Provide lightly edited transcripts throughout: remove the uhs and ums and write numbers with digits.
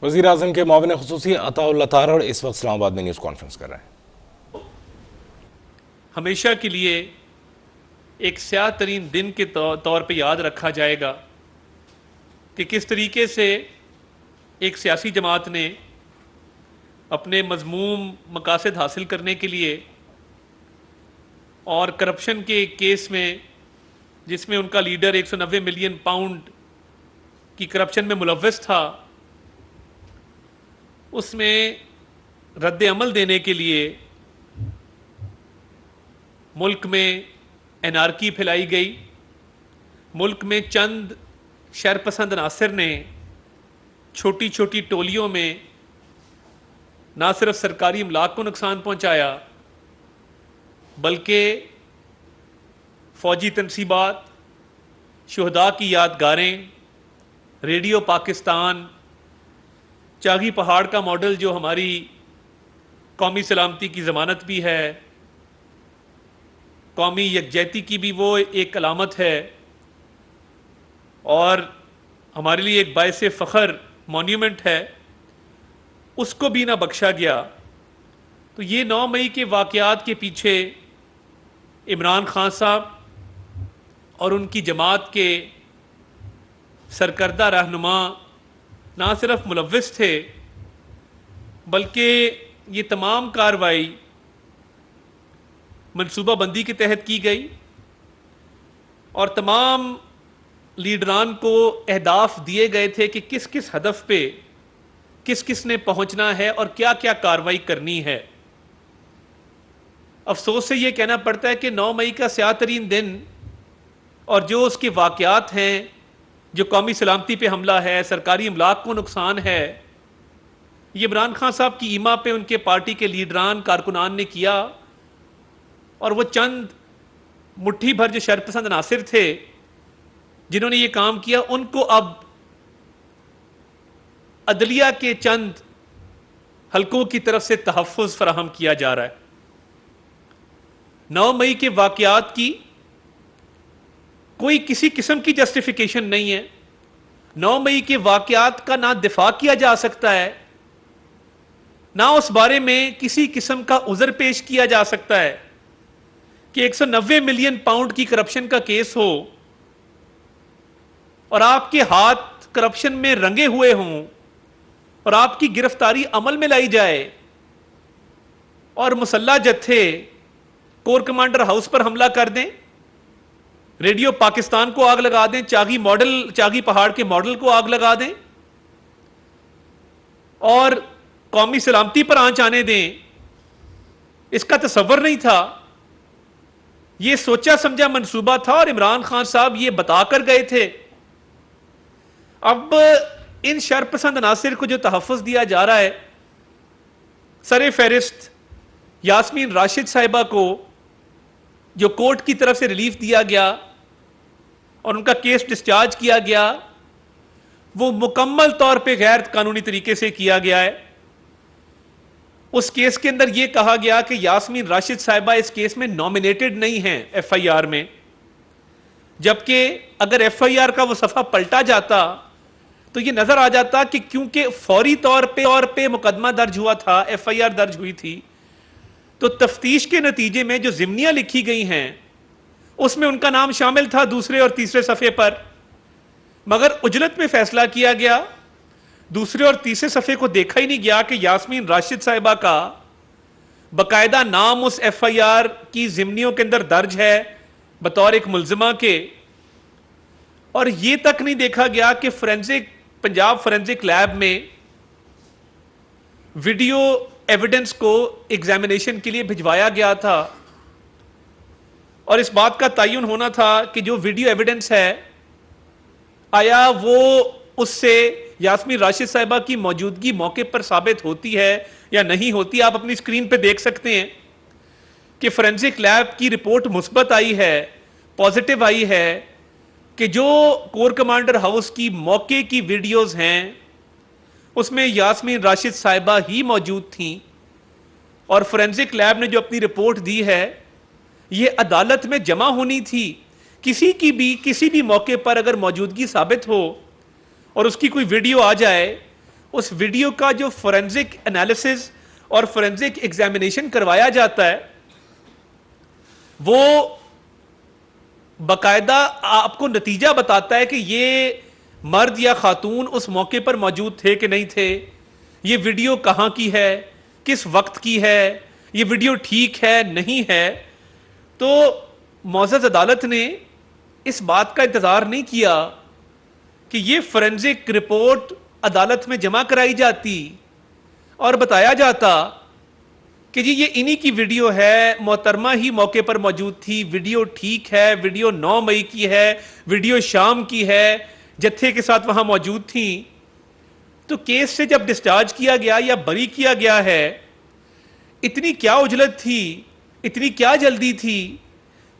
وزیر اعظم کے معاون خصوصی عطا اللہ طاہر اس وقت اسلام آباد میں نیوز کانفرنس کر رہے ہیں۔ ہمیشہ کے لیے ایک سیاہ ترین دن کے طور پہ یاد رکھا جائے گا کہ کس طریقے سے ایک سیاسی جماعت نے اپنے مذموم مقاصد حاصل کرنے کے لیے اور کرپشن کے کیس میں جس میں ان کا لیڈر 190 ملین پاؤنڈ کی کرپشن میں ملوث تھا، اس میں رد عمل دینے کے لیے ملک میں انارکی پھیلائی گئی۔ ملک میں چند شرپسند عناصر نے چھوٹی چھوٹی ٹولیوں میں نہ صرف سرکاری املاک کو نقصان پہنچایا بلکہ فوجی تنصیبات، شہداء کی یادگاریں، ریڈیو پاکستان، چاغی پہاڑ کا ماڈل جو ہماری قومی سلامتی کی ضمانت بھی ہے، قومی یکجہتی کی بھی وہ ایک علامت ہے اور ہمارے لیے ایک باعث فخر مونیومنٹ ہے، اس کو بھی نہ بخشا گیا۔ تو یہ 9 مئی کے واقعات کے پیچھے عمران خان صاحب اور ان کی جماعت کے سرکردہ رہنما نہ صرف ملوث تھے بلکہ یہ تمام کارروائی منصوبہ بندی کے تحت کی گئی اور تمام لیڈران کو اہداف دیے گئے تھے کہ کس کس ہدف پہ کس کس نے پہنچنا ہے اور کیا کیا کارروائی کرنی ہے۔ افسوس سے یہ کہنا پڑتا ہے کہ 9 مئی کا سیاہ ترین دن اور جو اس کے واقعات ہیں، جو قومی سلامتی پہ حملہ ہے، سرکاری املاک کو نقصان ہے، یہ عمران خان صاحب کی ایما پہ ان کے پارٹی کے لیڈران کارکنان نے کیا اور وہ چند مٹھی بھر جو شرپسند عناصر تھے جنہوں نے یہ کام کیا، ان کو اب عدلیہ کے چند حلقوں کی طرف سے تحفظ فراہم کیا جا رہا ہے۔ 9 مئی کے واقعات کی کوئی کسی قسم کی جسٹیفیکیشن نہیں ہے۔ 9 مئی کے واقعات کا نہ دفاع کیا جا سکتا ہے، نہ اس بارے میں کسی قسم کا عذر پیش کیا جا سکتا ہے کہ 190 ملین پاؤنڈ کی کرپشن کا کیس ہو اور آپ کے ہاتھ کرپشن میں رنگے ہوئے ہوں اور آپ کی گرفتاری عمل میں لائی جائے اور مسلح جتھے کور کمانڈر ہاؤس پر حملہ کر دیں، ریڈیو پاکستان کو آگ لگا دیں، چاغی پہاڑ کے ماڈل کو آگ لگا دیں اور قومی سلامتی پر آنچ آنے دیں۔ اس کا تصور نہیں تھا، یہ سوچا سمجھا منصوبہ تھا اور عمران خان صاحب یہ بتا کر گئے تھے۔ اب ان شرپسند عناصر کو جو تحفظ دیا جا رہا ہے، سر فہرست یاسمین راشد صاحبہ کو جو کورٹ کی طرف سے ریلیف دیا گیا اور ان کا کیس ڈسچارج کیا گیا، وہ مکمل طور پہ غیر قانونی طریقے سے کیا گیا ہے۔ اس کیس کے اندر یہ کہا گیا کہ یاسمین راشد صاحبہ اس کیس میں نامینیٹڈ نہیں ہیں ایف آئی آر میں، جبکہ اگر ایف آئی آر کا وہ صفحہ پلٹا جاتا تو یہ نظر آ جاتا کہ کیونکہ فوری طور پہ مقدمہ درج ہوا تھا، ایف آئی آر درج ہوئی تھی، تو تفتیش کے نتیجے میں جو ضمنیاں لکھی گئی ہیں اس میں ان کا نام شامل تھا دوسرے اور تیسرے صفحے پر، مگر عجلت میں فیصلہ کیا گیا، دوسرے اور تیسرے صفحے کو دیکھا ہی نہیں گیا کہ یاسمین راشد صاحبہ کا باقاعدہ نام اس ایف آئی آر کی ضمنیوں کے اندر درج ہے بطور ایک ملزمہ کے، اور یہ تک نہیں دیکھا گیا کہ پنجاب فورینزک لیب میں ویڈیو ایویڈنس کو ایگزامینیشن کے لیے بھجوایا گیا تھا اور اس بات کا تعین ہونا تھا کہ جو ویڈیو ایویڈنس ہے آیا وہ اس سے یاسمین راشد صاحبہ کی موجودگی موقع پر ثابت ہوتی ہے یا نہیں ہوتی۔ آپ اپنی اسکرین پہ دیکھ سکتے ہیں کہ فورینزک لیب کی رپورٹ مثبت آئی ہے، پازیٹیو آئی ہے کہ جو کور کمانڈر ہاؤس کی موقع کی ویڈیوز ہیں اس میں یاسمین راشد صاحبہ ہی موجود تھیں، اور فورینزک لیب نے جو اپنی رپورٹ دی ہے یہ عدالت میں جمع ہونی تھی۔ کسی بھی موقع پر اگر موجودگی ثابت ہو اور اس کی کوئی ویڈیو آ جائے اس ویڈیو کا جو فورینزک انالیسز اور فورینزک ایگزامینیشن کروایا جاتا ہے وہ باقاعدہ آپ کو نتیجہ بتاتا ہے کہ یہ مرد یا خاتون اس موقع پر موجود تھے کہ نہیں تھے، یہ ویڈیو کہاں کی ہے، کس وقت کی ہے، یہ ویڈیو ٹھیک ہے نہیں ہے۔ تو معزز عدالت نے اس بات کا انتظار نہیں کیا کہ یہ فورینزک رپورٹ عدالت میں جمع کرائی جاتی اور بتایا جاتا کہ جی یہ انہی کی ویڈیو ہے، محترمہ ہی موقع پر موجود تھی، ویڈیو ٹھیک ہے، ویڈیو 9 مئی کی ہے، ویڈیو شام کی ہے، جتھے کے ساتھ وہاں موجود تھیں۔ تو کیس سے جب ڈسچارج کیا گیا یا بری کیا گیا ہے، اتنی کیا عجلت تھی، اتنی کیا جلدی تھی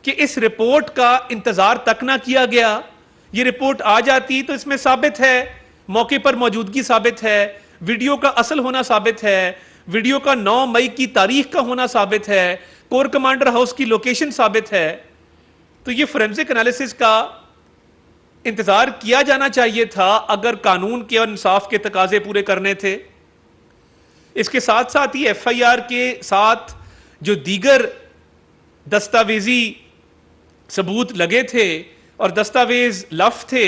کہ اس رپورٹ کا انتظار تک نہ کیا گیا؟ یہ رپورٹ آ جاتی تو اس میں ثابت ہے، موقع پر موجودگی ثابت ہے، ویڈیو کا اصل ہونا ثابت ہے، ویڈیو کا 9 مئی کی تاریخ کا ہونا ثابت ہے، کور کمانڈر ہاؤس کی لوکیشن ثابت ہے۔ تو یہ فورینزک انالیسس کا انتظار کیا جانا چاہیے تھا اگر قانون کے اور انصاف کے تقاضے پورے کرنے تھے۔ اس کے ساتھ ساتھ ہی ایف آئی آر کے ساتھ جو دیگر دستاویزی ثبوت لگے تھے اور دستاویز لف تھے،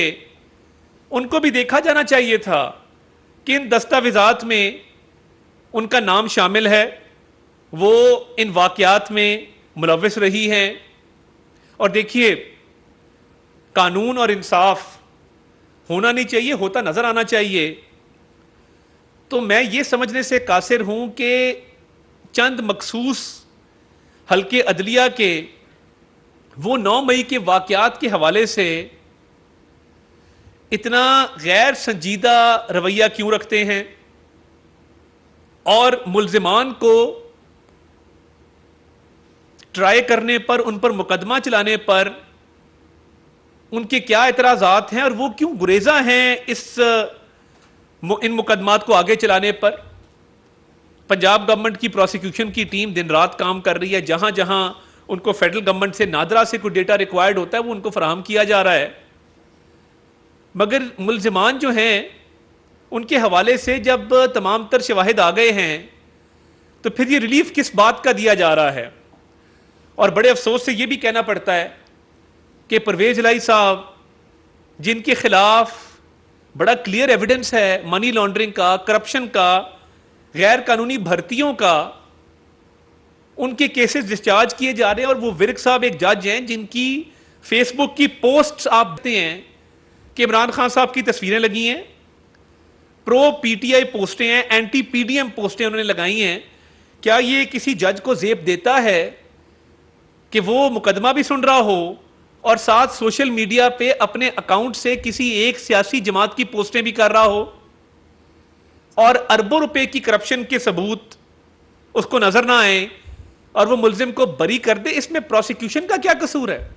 ان کو بھی دیکھا جانا چاہیے تھا کہ ان دستاویزات میں ان کا نام شامل ہے، وہ ان واقعات میں ملوث رہی ہیں۔ اور دیکھیے، قانون اور انصاف ہونا نہیں چاہیے، ہوتا نظر آنا چاہیے۔ تو میں یہ سمجھنے سے قاصر ہوں کہ چند مخصوص حلقے عدلیہ کے وہ 9 مئی کے واقعات کے حوالے سے اتنا غیر سنجیدہ رویہ کیوں رکھتے ہیں اور ملزمان کو ٹرائی کرنے پر، ان پر مقدمہ چلانے پر ان کے کیا اعتراضات ہیں اور وہ کیوں گریزاں ہیں ان مقدمات کو آگے چلانے پر۔ پنجاب گورنمنٹ کی پروسیکیوشن کی ٹیم دن رات کام کر رہی ہے، جہاں جہاں ان کو فیڈرل گورنمنٹ سے نادرا سے کوئی ڈیٹا ریکوائرڈ ہوتا ہے وہ ان کو فراہم کیا جا رہا ہے، مگر ملزمان جو ہیں ان کے حوالے سے جب تمام تر شواہد آ گئے ہیں تو پھر یہ ریلیف کس بات کا دیا جا رہا ہے۔ اور بڑے افسوس سے یہ بھی کہنا پڑتا ہے کہ پرویز الہی صاحب، جن کے خلاف بڑا کلیئر ایویڈنس ہے منی لانڈرنگ کا، کرپشن کا، غیر قانونی بھرتیوں کا، ان کے کیسز ڈسچارج کیے جا رہے ہیں۔ اور وہ ورک صاحب ایک جج ہیں جن کی فیس بک کی پوسٹ آپ دیکھتے ہیں کہ عمران خان صاحب کی تصویریں لگی ہیں، پرو پی ٹی آئی پوسٹیں ہیں، اینٹی پی ڈی ایم پوسٹیں انہوں نے لگائی ہیں۔ کیا یہ کسی جج کو زیب دیتا ہے کہ وہ مقدمہ بھی سن رہا ہو اور ساتھ سوشل میڈیا پہ اپنے اکاؤنٹ سے کسی ایک سیاسی جماعت کی پوسٹیں بھی کر رہا ہو اور اربوں روپے کی کرپشن کے ثبوت اس کو نظر نہ آئے اور وہ ملزم کو بری کر دے؟ اس میں پروسیکیوشن کا کیا قصور ہے؟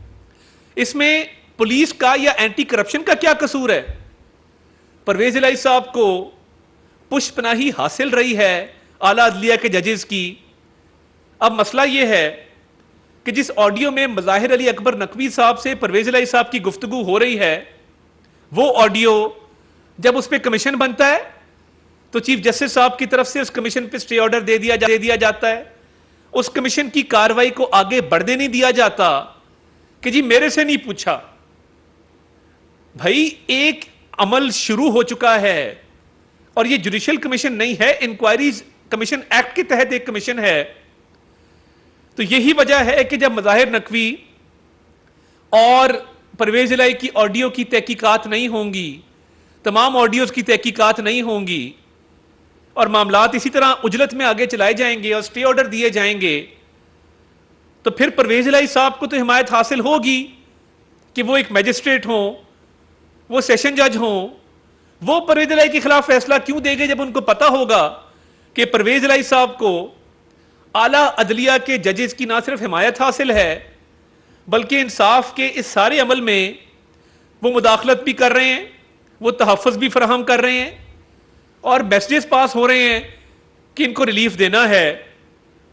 اس میں پولیس کا یا اینٹی کرپشن کا کیا قصور ہے؟ پرویز الہی صاحب کو پشت پناہی حاصل رہی ہے اعلیٰ عدلیہ کے ججز کی۔ اب مسئلہ یہ ہے کہ جس آڈیو میں مظاہر علی اکبر نقوی صاحب سے پرویز الہی صاحب کی گفتگو ہو رہی ہے، وہ آڈیو جب اس پہ کمیشن بنتا ہے تو چیف جسٹس صاحب کی طرف سے اس کمیشن پہ سٹے آرڈر دے دیا جاتا ہے، اس کمیشن کی کاروائی کو آگے بڑھنے نہیں دیا جاتا کہ جی میرے سے نہیں پوچھا۔ بھائی ایک عمل شروع ہو چکا ہے اور یہ جوڈیشل کمیشن نہیں ہے، انکوائریز کمیشن ایکٹ کے تحت ایک کمیشن ہے۔ تو یہی وجہ ہے کہ جب مظاہر نقوی اور پرویز الہی کی آڈیو کی تحقیقات نہیں ہوں گی، تمام آڈیوز کی تحقیقات نہیں ہوں گی اور معاملات اسی طرح اجلت میں آگے چلائے جائیں گے اور سٹے آرڈر دیے جائیں گے، تو پھر پرویز الہی صاحب کو تو حمایت حاصل ہوگی کہ وہ ایک میجسٹریٹ ہوں، وہ سیشن جج ہوں، وہ پرویز الہی کے خلاف فیصلہ کیوں دے گے جب ان کو پتا ہوگا کہ پرویز الہی صاحب کو اعلیٰ عدلیہ کے ججز کی نہ صرف حمایت حاصل ہے بلکہ انصاف کے اس سارے عمل میں وہ مداخلت بھی کر رہے ہیں، وہ تحفظ بھی فراہم کر رہے ہیں اور میسیجز پاس ہو رہے ہیں کہ ان کو ریلیف دینا ہے۔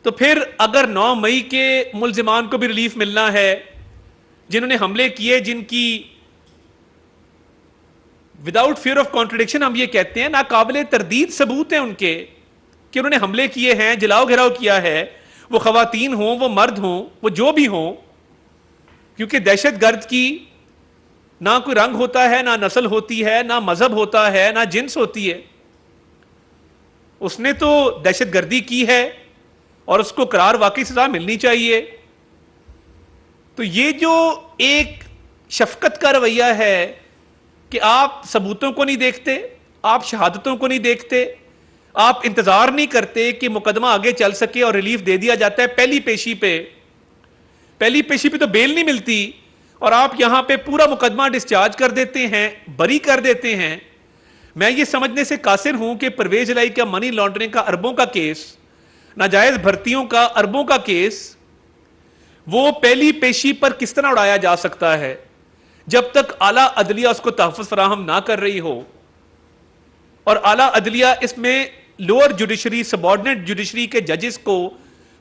تو پھر اگر 9 مئی کے ملزمان کو بھی ریلیف ملنا ہے، جنہوں نے حملے کیے، جن کی وداؤٹ فیئر آف کانٹرڈکشن ہم یہ کہتے ہیں ناقابل تردید ثبوت ہیں ان کے کہ انہوں نے حملے کیے ہیں, جلاؤ گھراؤ کیا ہے, وہ خواتین ہوں, وہ مرد ہوں, وہ جو بھی ہوں, کیونکہ دہشت گرد کی نہ کوئی رنگ ہوتا ہے, نہ نسل ہوتی ہے, نہ مذہب ہوتا ہے, نہ جنس ہوتی ہے. اس نے تو دہشت گردی کی ہے اور اس کو قرار واقعی سزا ملنی چاہیے. تو یہ جو ایک شفقت کا رویہ ہے کہ آپ ثبوتوں کو نہیں دیکھتے, آپ شہادتوں کو نہیں دیکھتے, آپ انتظار نہیں کرتے کہ مقدمہ آگے چل سکے اور ریلیف دے دیا جاتا ہے پہلی پیشی پہ تو بیل نہیں ملتی, اور آپ یہاں پہ پورا مقدمہ ڈسچارج کر دیتے ہیں, بری کر دیتے ہیں. میں یہ سمجھنے سے قاصر ہوں کہ پرویز الہی کا منی لانڈرنگ کا اربوں کا کیس, ناجائز بھرتیوں کا اربوں کا کیس, وہ پہلی پیشی پر کس طرح اڑایا جا سکتا ہے جب تک اعلیٰ عدلیہ اس کو تحفظ فراہم نہ کر رہی ہو. اور اعلیٰ عدلیہ اس میں لوور جوڈیشری, سبارڈنیٹ جوڈیشری کے ججز کو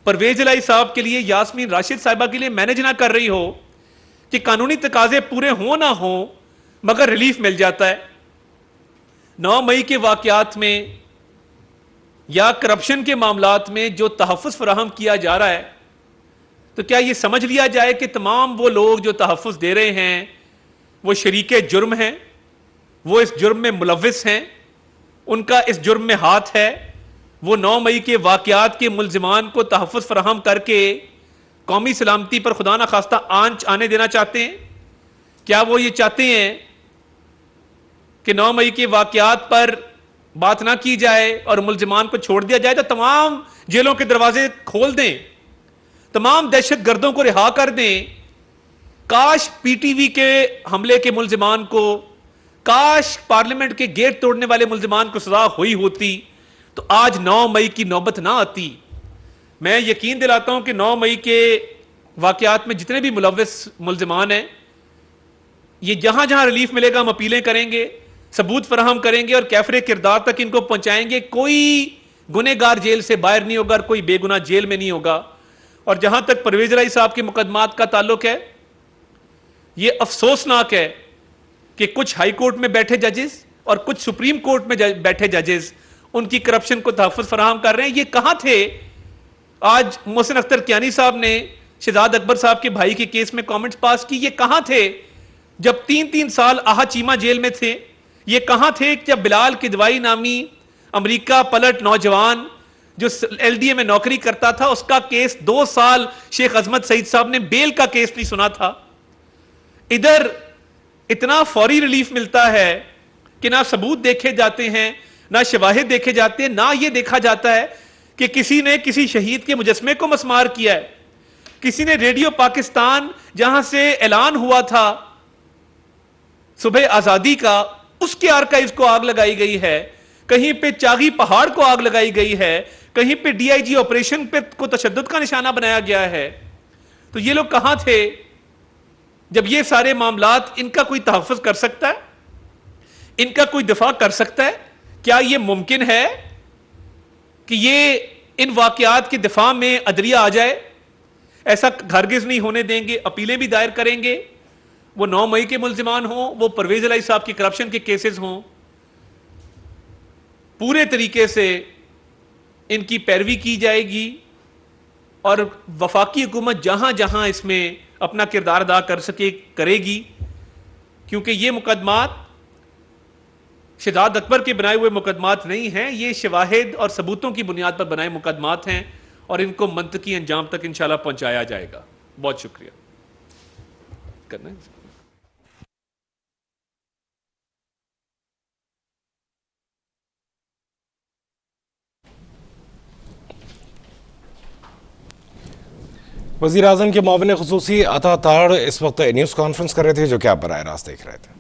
پرویز الہی صاحب کے لیے, یاسمین راشد صاحبہ کے لیے مینج نہ کر رہی ہو کہ قانونی تقاضے پورے ہوں نہ ہوں مگر ریلیف مل جاتا ہے. 9 مئی کے واقعات میں یا کرپشن کے معاملات میں جو تحفظ فراہم کیا جا رہا ہے, تو کیا یہ سمجھ لیا جائے کہ تمام وہ لوگ جو تحفظ دے رہے ہیں وہ شریک جرم ہیں, وہ اس جرم میں ملوث ہیں, ان کا اس جرم میں ہاتھ ہے, وہ 9 مئی کے واقعات کے ملزمان کو تحفظ فراہم کر کے قومی سلامتی پر خدا نہ خواستہ آنچ آنے دینا چاہتے ہیں؟ کیا وہ یہ چاہتے ہیں کہ 9 مئی کے واقعات پر بات نہ کی جائے اور ملزمان کو چھوڑ دیا جائے؟ تو تمام جیلوں کے دروازے کھول دیں, تمام دہشت گردوں کو رہا کر دیں. کاش پی ٹی وی کے حملے کے ملزمان کو, کاش پارلیمنٹ کے گیٹ توڑنے والے ملزمان کو سزا ہوئی ہوتی تو آج 9 مئی کی نوبت نہ آتی. میں یقین دلاتا ہوں کہ 9 مئی کے واقعات میں جتنے بھی ملوث ملزمان ہیں, یہ جہاں جہاں ریلیف ملے گا ہم اپیلیں کریں گے, ثبوت فراہم کریں گے اور کیفر کردار تک ان کو پہنچائیں گے. کوئی گنہگار جیل سے باہر نہیں ہوگا اور کوئی بے گناہ جیل میں نہیں ہوگا. اور جہاں تک پرویز الہی صاحب کے مقدمات کا تعلق ہے, یہ افسوسناک ہے کہ کچھ ہائی کورٹ میں بیٹھے ججز اور کچھ سپریم کورٹ میں بیٹھے ججز ان کی کرپشن کو تحفظ فراہم کر رہے ہیں. یہ کہاں تھے؟ آج محسن اختر کیانی صاحب نے شہزاد اکبر صاحب کے بھائی کے کیس میں کامنٹس پاس کی. یہ کہاں تھے جب 3 سال آہا چیمہ جیل میں تھے؟ یہ کہاں تھے جب بلال کدوائی نامی امریکہ پلٹ نوجوان جو ایل ڈی اے میں نوکری کرتا تھا, اس کا کیس 2 سال شیخ عظمت سعید صاحب نے بیل کا کیس نہیں سنا تھا؟ ادھر اتنا فوری ریلیف ملتا ہے کہ نہ ثبوت دیکھے جاتے ہیں, نہ شواہد دیکھے جاتے ہیں, نہ یہ دیکھا جاتا ہے کہ کسی نے کسی شہید کے مجسمے کو مسمار کیا ہے. کسی نے ریڈیو پاکستان جہاں سے اعلان ہوا تھا صبح آزادی کا, اس کے آرکائیوز کو آگ لگائی گئی ہے. کہیں پہ چاغی پہاڑ کو آگ لگائی گئی ہے, کہیں پہ ڈی آئی جی آپریشن پہ کو تشدد کا نشانہ بنایا گیا ہے. تو یہ لوگ کہاں تھے جب یہ سارے معاملات؟ ان کا کوئی تحفظ کر سکتا ہے؟ ان کا کوئی دفاع کر سکتا ہے؟ کیا یہ ممکن ہے کہ یہ ان واقعات کے دفاع میں عدلیہ آ جائے؟ ایسا ہرگز نہیں ہونے دیں گے. اپیلیں بھی دائر کریں گے, وہ 9 مئی کے ملزمان ہوں, وہ پرویز الہی صاحب کی کرپشن کے کیسز ہوں. پورے طریقے سے ان کی پیروی کی جائے گی اور وفاقی حکومت جہاں جہاں اس میں اپنا کردار ادا کر سکے کرے گی, کیونکہ یہ مقدمات شہزاد اکبر کے بنائے ہوئے مقدمات نہیں ہیں, یہ شواہد اور ثبوتوں کی بنیاد پر بنائے مقدمات ہیں اور ان کو منطقی انجام تک انشاءاللہ پہنچایا جائے گا. بہت شکریہ. کرنا ہے وزیر اعظم کے معاون خصوصی عطا تاڑ اس وقت نیوز کانفرنس کر رہے تھے, جو کہ آپ براہ راست دیکھ رہے تھے.